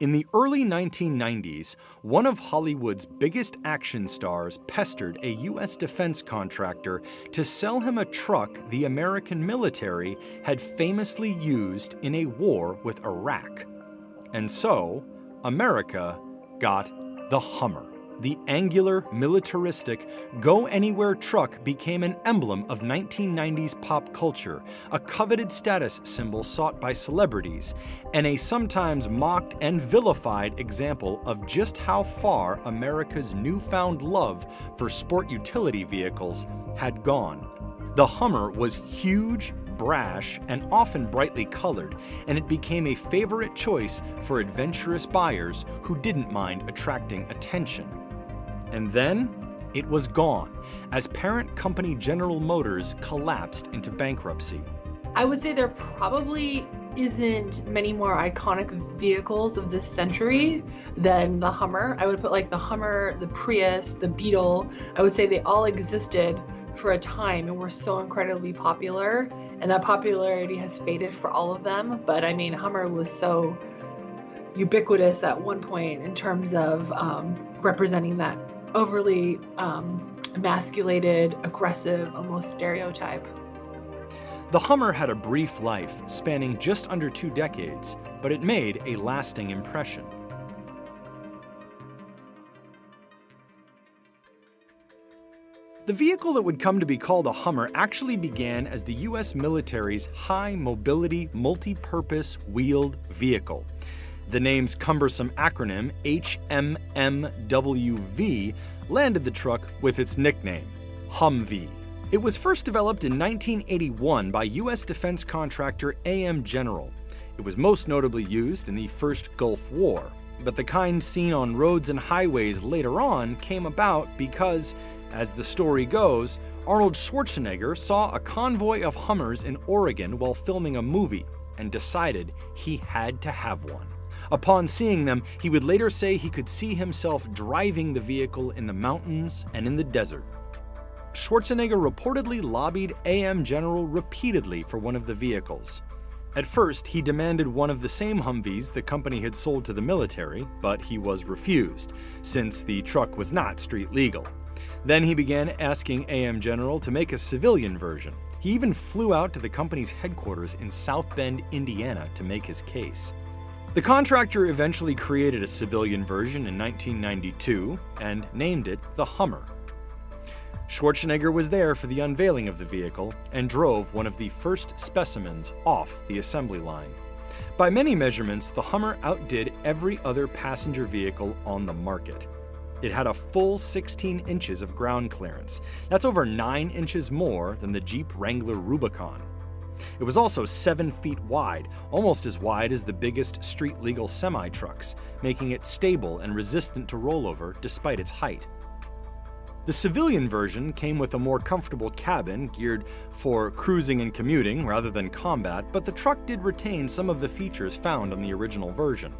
In the early 1990s, one of Hollywood's biggest action stars pestered a U.S. defense contractor to sell him a truck the American military had famously used in a war with Iraq. And so, America got the Hummer. The angular, militaristic, go-anywhere truck became an emblem of 1990s pop culture, a coveted status symbol sought by celebrities, and a sometimes mocked and vilified example of just how far America's newfound love for sport utility vehicles had gone. The Hummer was huge, brash, and often brightly colored, and it became a favorite choice for adventurous buyers who didn't mind attracting attention. And then, it was gone, as parent company General Motors collapsed into bankruptcy. I would say there probably isn't many more iconic vehicles of this century than the Hummer. I would put like the Hummer, the Prius, the Beetle. I would say they all existed for a time and were so incredibly popular, and that popularity has faded for all of them. But I mean, Hummer was so ubiquitous at one point in terms of representing that overly emasculated, aggressive, almost stereotype. The Hummer had a brief life, spanning just under 2 decades, but it made a lasting impression. The vehicle that would come to be called a Hummer actually began as the U.S. military's high-mobility, multi-purpose wheeled vehicle. The name's cumbersome acronym, HMMWV, landed the truck with its nickname, Humvee. It was first developed in 1981 by U.S. defense contractor AM General. It was most notably used in the First Gulf War, but the kind seen on roads and highways later on came about because, as the story goes, Arnold Schwarzenegger saw a convoy of Hummers in Oregon while filming a movie and decided he had to have one. Upon seeing them, he would later say he could see himself driving the vehicle in the mountains and in the desert. Schwarzenegger reportedly lobbied AM General repeatedly for one of the vehicles. At first, he demanded one of the same Humvees the company had sold to the military, but he was refused, since the truck was not street legal. Then he began asking AM General to make a civilian version. He even flew out to the company's headquarters in South Bend, Indiana to make his case. The contractor eventually created a civilian version in 1992 and named it the Hummer. Schwarzenegger was there for the unveiling of the vehicle and drove one of the first specimens off the assembly line. By many measurements, the Hummer outdid every other passenger vehicle on the market. It had a full 16 inches of ground clearance. That's over 9 inches more than the Jeep Wrangler Rubicon. It was also 7 feet wide, almost as wide as the biggest street-legal semi-trucks, making it stable and resistant to rollover despite its height. The civilian version came with a more comfortable cabin geared for cruising and commuting rather than combat, but the truck did retain some of the features found on the original version.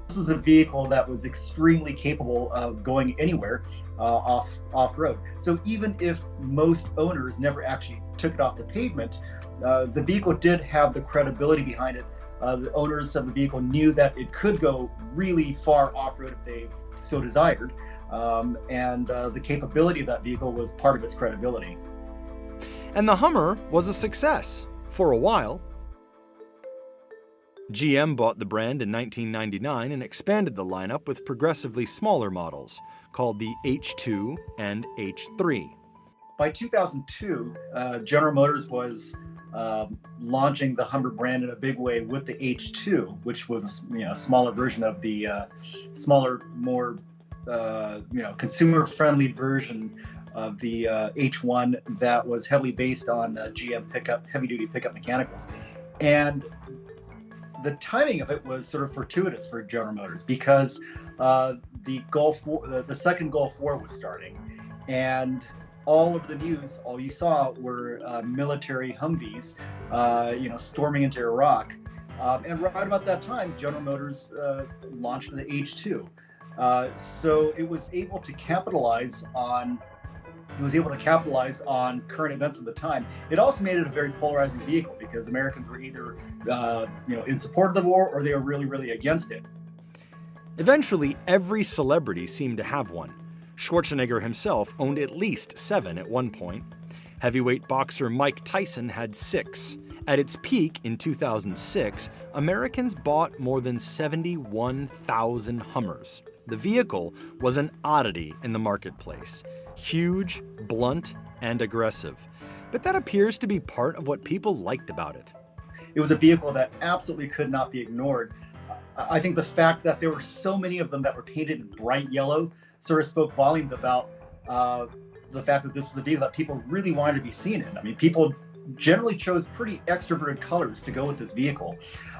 This was a vehicle that was extremely capable of going anywhere off-road. So even if most owners never actually took it off the pavement, the vehicle did have the credibility behind it. The owners of the vehicle knew that it could go really far off-road if they so desired, and the capability of that vehicle was part of its credibility. And the Hummer was a success for a while. GM bought the brand in 1999 and expanded the lineup with progressively smaller models, called the H2 and H3. By 2002, General Motors was launching the Hummer brand in a big way with the H2, which was a smaller version of the smaller, more consumer-friendly version of the H1 that was heavily based on GM pickup, heavy-duty pickup mechanicals. And the timing of it was sort of fortuitous for General Motors because the Gulf War, the second Gulf War was starting, and all of the news, all you saw were military Humvees, storming into Iraq. And right about that time, General Motors launched the H2. So it was able to capitalize on current events of the time. It also made it a very polarizing vehicle because Americans were either in support of the war or they were really, really against it. Eventually, every celebrity seemed to have one. Schwarzenegger himself owned at least 7 at one point. Heavyweight boxer Mike Tyson had 6. At its peak in 2006, Americans bought more than 71,000 Hummers. The vehicle was an oddity in the marketplace. Huge, blunt, and aggressive. But that appears to be part of what people liked about it. It was a vehicle that absolutely could not be ignored. I think the fact that there were so many of them that were painted in bright yellow sort of spoke volumes about the fact that this was a vehicle that people really wanted to be seen in. I mean, people generally chose pretty extroverted colors to go with this vehicle.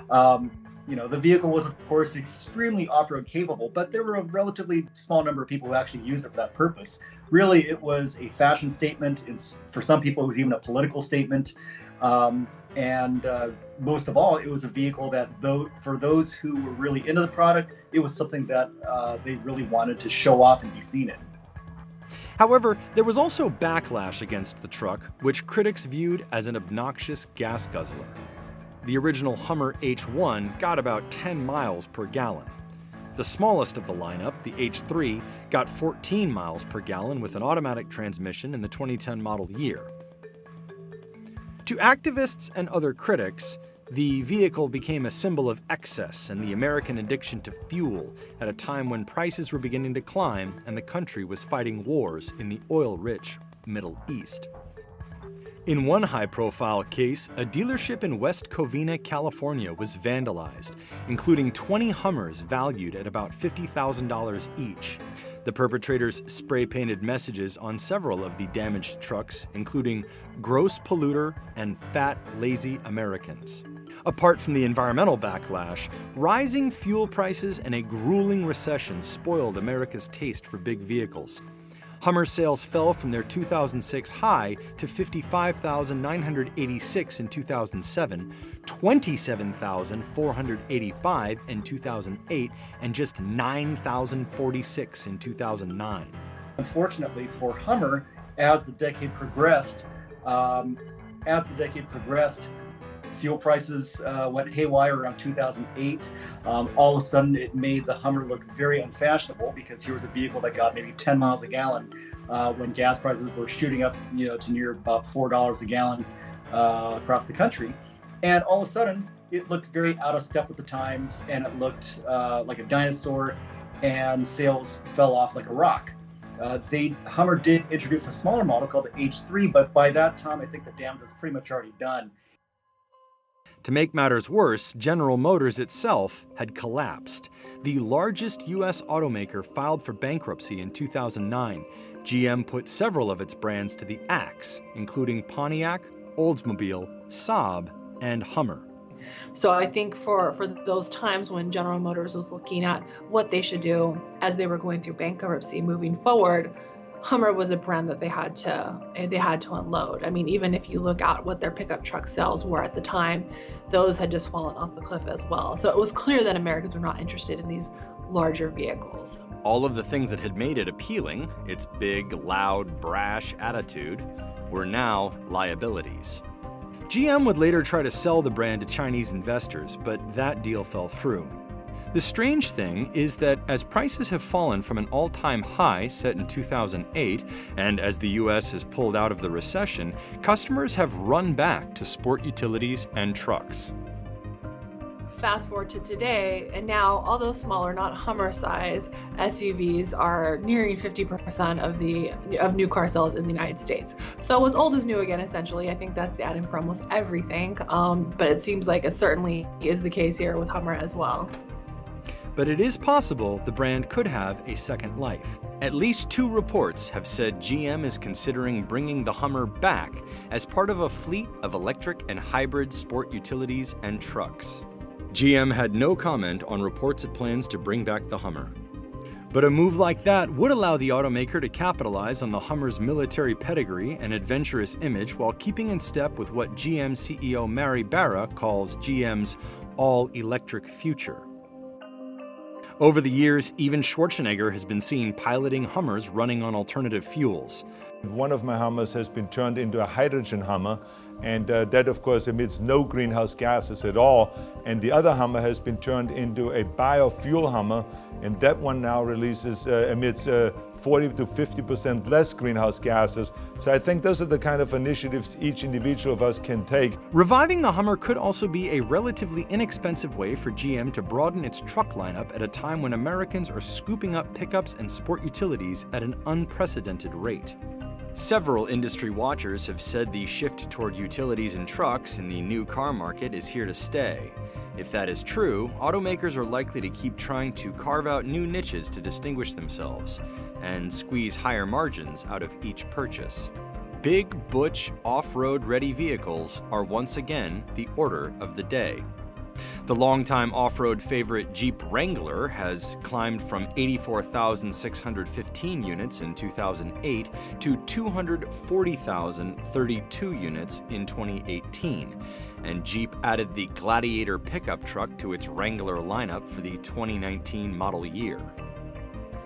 The vehicle was, of course, extremely off-road capable, but there were a relatively small number of people who actually used it for that purpose. Really, it was a fashion statement. For some people, it was even a political statement. And most of all, it was a vehicle that, for those who were really into the product, it was something that they really wanted to show off and be seen in. However, there was also backlash against the truck, which critics viewed as an obnoxious gas guzzler. The original Hummer H1 got about 10 miles per gallon. The smallest of the lineup, the H3, got 14 miles per gallon with an automatic transmission in the 2010 model year. To activists and other critics, the vehicle became a symbol of excess and the American addiction to fuel at a time when prices were beginning to climb and the country was fighting wars in the oil-rich Middle East. In one high-profile case, a dealership in West Covina, California was vandalized, including 20 Hummers valued at about $50,000 each. The perpetrators spray-painted messages on several of the damaged trucks, including "Gross Polluter" and "Fat, Lazy Americans." Apart from the environmental backlash, rising fuel prices and a grueling recession spoiled America's taste for big vehicles. Hummer sales fell from their 2006 high to 55,986 in 2007, 27,485 in 2008, and just 9,046 in 2009. Unfortunately for Hummer, as the decade progressed, fuel prices went haywire around 2008. All of a sudden, it made the Hummer look very unfashionable because here was a vehicle that got maybe 10 miles a gallon when gas prices were shooting up, to near about $4 a gallon across the country. And all of a sudden, it looked very out of step with the times, and it looked like a dinosaur, and sales fell off like a rock. Hummer did introduce a smaller model called the H3, but by that time, I think the damage was pretty much already done. To make matters worse, General Motors itself had collapsed. The largest U.S. automaker filed for bankruptcy in 2009. GM put several of its brands to the axe, including Pontiac, Oldsmobile, Saab, and Hummer. So I think for those times when General Motors was looking at what they should do as they were going through bankruptcy moving forward, Hummer was a brand that they had to unload. I mean, even if you look at what their pickup truck sales were at the time, those had just fallen off the cliff as well. So it was clear that Americans were not interested in these larger vehicles. All of the things that had made it appealing, its big, loud, brash attitude, were now liabilities. GM would later try to sell the brand to Chinese investors, but that deal fell through. The strange thing is that as prices have fallen from an all-time high set in 2008, and as the US has pulled out of the recession, customers have run back to sport utilities and trucks. Fast forward to today, and now all those smaller, not Hummer size SUVs are nearing 50% of new car sales in the United States. So what's old is new again, essentially. I think that's the item for almost everything, but it seems like it certainly is the case here with Hummer as well. But it is possible the brand could have a second life. At least 2 reports have said GM is considering bringing the Hummer back as part of a fleet of electric and hybrid sport utilities and trucks. GM had no comment on reports it plans to bring back the Hummer. But a move like that would allow the automaker to capitalize on the Hummer's military pedigree and adventurous image while keeping in step with what GM CEO Mary Barra calls GM's all-electric future. Over the years, even Schwarzenegger has been seen piloting Hummers running on alternative fuels. One of my Hummers has been turned into a hydrogen Hummer, and that of course emits no greenhouse gases at all. And the other Hummer has been turned into a biofuel Hummer, and that one now emits 40 to 50% less greenhouse gases. So I think those are the kind of initiatives each individual of us can take. Reviving the Hummer could also be a relatively inexpensive way for GM to broaden its truck lineup at a time when Americans are scooping up pickups and sport utilities at an unprecedented rate. Several industry watchers have said the shift toward utilities and trucks in the new car market is here to stay. If that is true, automakers are likely to keep trying to carve out new niches to distinguish themselves and squeeze higher margins out of each purchase. Big, butch, off-road ready vehicles are once again the order of the day. The longtime off-road favorite Jeep Wrangler has climbed from 84,615 units in 2008 to 240,032 units in 2018, and Jeep added the Gladiator pickup truck to its Wrangler lineup for the 2019 model year.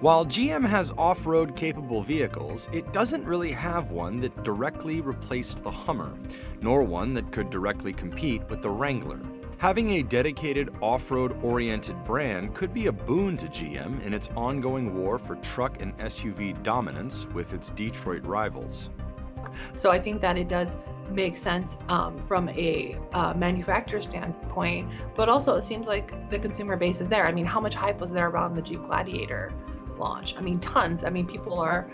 While GM has off-road capable vehicles, it doesn't really have one that directly replaced the Hummer, nor one that could directly compete with the Wrangler. Having a dedicated off-road oriented brand could be a boon to GM in its ongoing war for truck and SUV dominance with its Detroit rivals. So I think that it does make sense from a manufacturer standpoint, but also it seems like the consumer base is there. I mean, how much hype was there around the Jeep Gladiator launch? I mean, tons. I mean, people are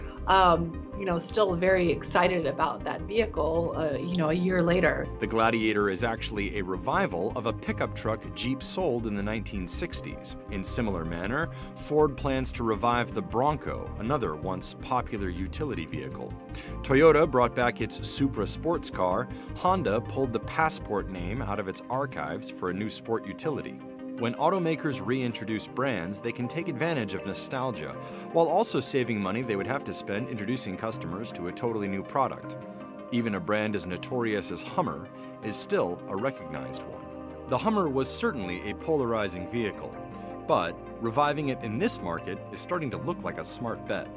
still very excited about that vehicle, a year later. The Gladiator is actually a revival of a pickup truck Jeep sold in the 1960s. In similar manner, Ford plans to revive the Bronco, another once popular utility vehicle. Toyota brought back its Supra sports car. Honda pulled the Passport name out of its archives for a new sport utility. When automakers reintroduce brands, they can take advantage of nostalgia, while also saving money they would have to spend introducing customers to a totally new product. Even a brand as notorious as Hummer is still a recognized one. The Hummer was certainly a polarizing vehicle, but reviving it in this market is starting to look like a smart bet.